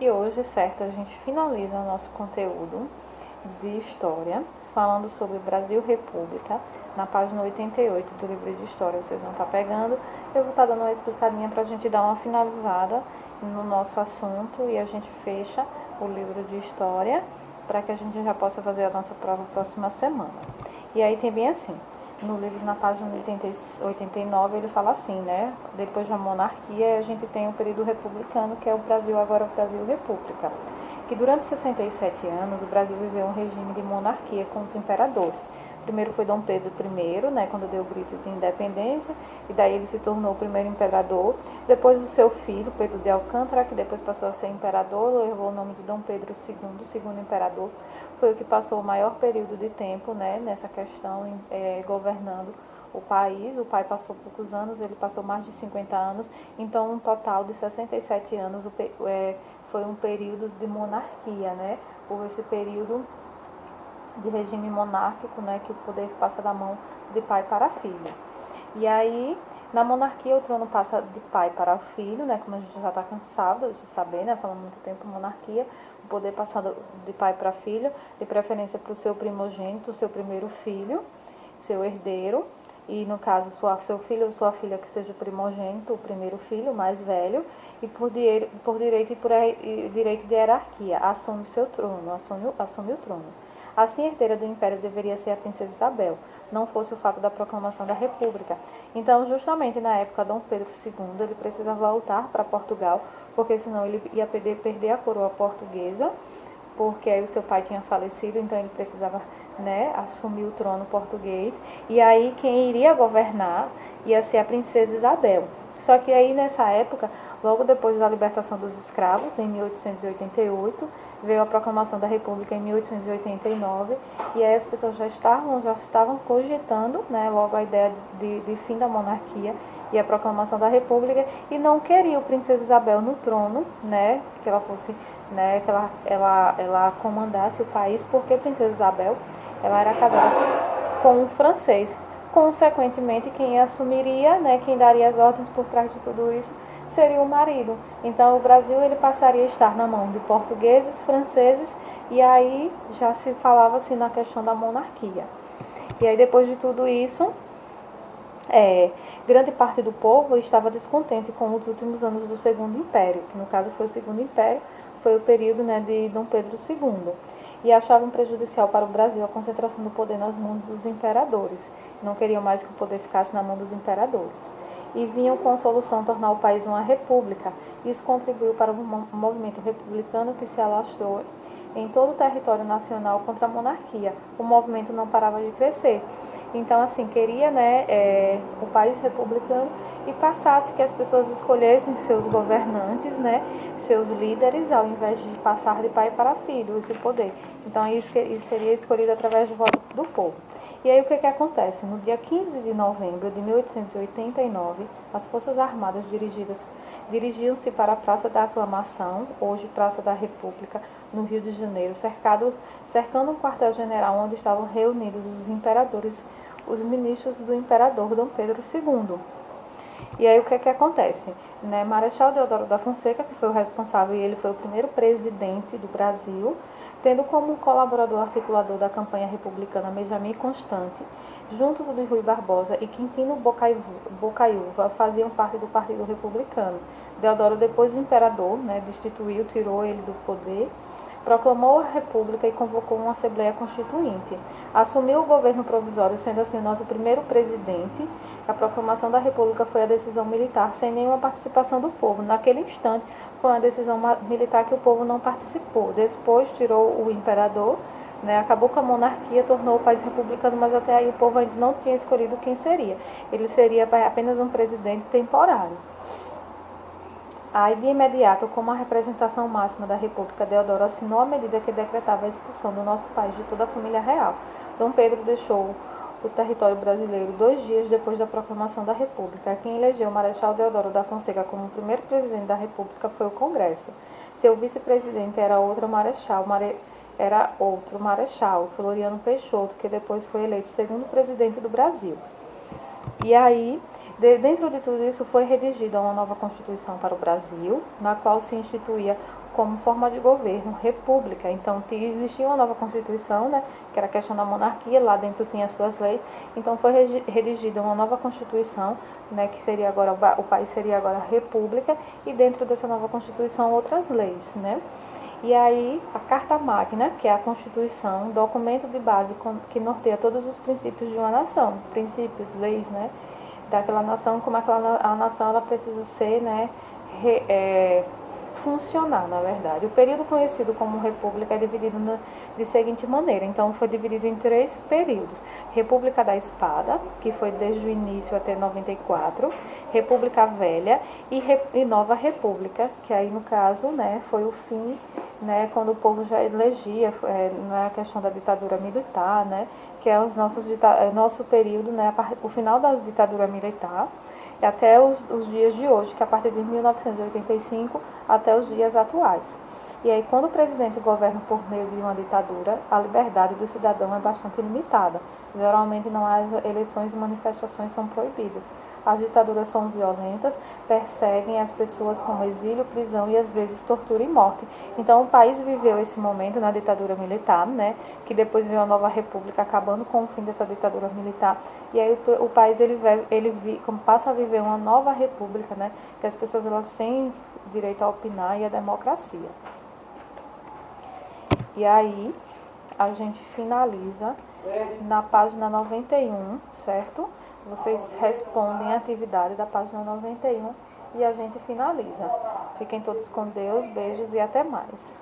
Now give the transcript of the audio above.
E hoje, certo, a gente finaliza o nosso conteúdo de história, falando sobre Brasil República, na página 88 do livro de história. Vocês vão estar pegando. Eu vou estar dando uma explicadinha para a gente dar uma finalizada no nosso assunto e a gente fecha o livro de história para que a gente já possa fazer a nossa prova próxima semana. E aí tem bem assim, no livro, na página 89, ele fala assim, né? Depois da monarquia, a gente tem o período republicano, que é o Brasil, agora o Brasil República. Que durante 67 anos, o Brasil viveu um regime de monarquia com os imperadores. Primeiro foi Dom Pedro I, né, quando deu o grito de independência, e daí ele se tornou o primeiro imperador. Depois o seu filho, Pedro de Alcântara, que depois passou a ser imperador, levou o nome de Dom Pedro II, segundo imperador. Foi o que passou o maior período de tempo, né, nessa questão, governando o país. O pai passou poucos anos, ele passou mais de 50 anos, então um total de 67 anos foi um período de monarquia, né? Houve esse período de regime monárquico, né, que o poder passa da mão de pai para filho. E aí, na monarquia, o trono passa de pai para filho, né, como a gente já está cansado de saber, né, falando muito tempo monarquia, o poder passa de pai para filho, de preferência para o seu primogênito, seu primeiro filho, seu herdeiro, e no caso, seu filho ou sua filha que seja o primogênito, o primeiro filho, o mais velho, e por direito e por direito de hierarquia, assume o seu trono, assume o trono. Assim, a herdeira do império deveria ser a princesa Isabel, não fosse o fato da proclamação da República. Então, justamente na época, Dom Pedro II, ele precisa voltar para Portugal, porque senão ele ia perder a coroa portuguesa, porque aí o seu pai tinha falecido, então ele precisava, né, assumir o trono português. E aí quem iria governar ia ser a princesa Isabel. Só que aí nessa época, logo depois da libertação dos escravos, em 1888, veio a proclamação da República em 1889, e aí as pessoas já estavam cogitando, né, logo a ideia de fim da monarquia e a proclamação da República, e não queria a princesa Isabel no trono, né, que ela fosse, né, que ela comandasse o país, porque a princesa Isabel, ela era casada com um francês. Consequentemente, quem assumiria, né, quem daria as ordens por trás de tudo isso, seria o marido. Então, o Brasil ele passaria a estar na mão de portugueses, franceses, e aí já se falava assim na questão da monarquia. E aí, depois de tudo isso, grande parte do povo estava descontente com os últimos anos do Segundo Império, que no caso foi o Segundo Império, foi o período, né, de Dom Pedro II. E achavam prejudicial para o Brasil a concentração do poder nas mãos dos imperadores. Não queriam mais que o poder ficasse na mão dos imperadores. E vinham com a solução tornar o país uma república. Isso contribuiu para um movimento republicano que se alastrou em todo o território nacional contra a monarquia. O movimento não parava de crescer. Então, assim, queria, né, o país republicano e passasse que as pessoas escolhessem seus governantes, né, seus líderes, ao invés de passar de pai para filho esse poder. Então, isso seria escolhido através do voto do povo. E aí, o que acontece? No dia 15 de novembro de 1889, as Forças Armadas dirigiam-se para a Praça da Aclamação, hoje Praça da República, no Rio de Janeiro, cercando um quartel-general onde estavam reunidos os imperadores, os ministros do imperador Dom Pedro II. E aí o que acontece? Né? Marechal Deodoro da Fonseca, que foi o responsável e ele foi o primeiro presidente do Brasil, tendo como colaborador articulador da campanha republicana Benjamin Constant, junto de Rui Barbosa e Quintino Bocaiúva, faziam parte do Partido Republicano. Deodoro, depois do imperador, né, tirou ele do poder, proclamou a República e convocou uma Assembleia Constituinte. Assumiu o governo provisório, sendo assim o nosso primeiro presidente. A proclamação da República foi a decisão militar, sem nenhuma participação do povo. Naquele instante, foi uma decisão militar que o povo não participou. Depois tirou o imperador, né, acabou com a monarquia, tornou o país republicano, mas até aí o povo ainda não tinha escolhido quem seria. Ele seria apenas um presidente temporário. Aí, de imediato, como a representação máxima da República, Deodoro assinou a medida que decretava a expulsão do nosso país de toda a família real. Dom Pedro deixou o território brasileiro 2 dias depois da proclamação da República. Quem elegeu o Marechal Deodoro da Fonseca como primeiro presidente da República foi o Congresso. Seu vice-presidente era outro marechal, Floriano Peixoto, que depois foi eleito segundo presidente do Brasil. E aí, dentro de tudo isso, foi redigida uma nova Constituição para o Brasil, na qual se instituía como forma de governo, república. Então existia uma nova Constituição, né, que era a questão da monarquia, lá dentro tinha as suas leis, então foi redigida uma nova Constituição, né, que seria agora, o país seria agora república, e dentro dessa nova Constituição outras leis, né. E aí a Carta Magna, que é a Constituição, documento de base que norteia todos os princípios de uma nação, princípios, leis, né, daquela nação, como a nação ela precisa ser, né, funcionar, na verdade. O período conhecido como República é dividido de seguinte maneira. Então, foi dividido em 3 períodos. República da Espada, que foi desde o início até 94. República Velha e Nova República, que aí, no caso, né, foi o fim, né, quando o povo já elegia, na questão da ditadura militar, né, que é nosso período, né, o final da ditadura militar, até os dias de hoje, que é a partir de 1985 até os dias atuais. E aí, quando o presidente governa por meio de uma ditadura, a liberdade do cidadão é bastante limitada. Geralmente não há eleições e manifestações são proibidas. As ditaduras são violentas, perseguem as pessoas com exílio, prisão e às vezes tortura e morte. Então o país viveu esse momento na ditadura militar, né, que depois veio a nova república acabando com o fim dessa ditadura militar. E aí o país passa a viver uma nova república, né, que as pessoas elas têm direito a opinar e a democracia. E aí a gente finaliza na página 91, certo? Vocês respondem a atividade da página 91 e a gente finaliza. Fiquem todos com Deus, beijos e até mais.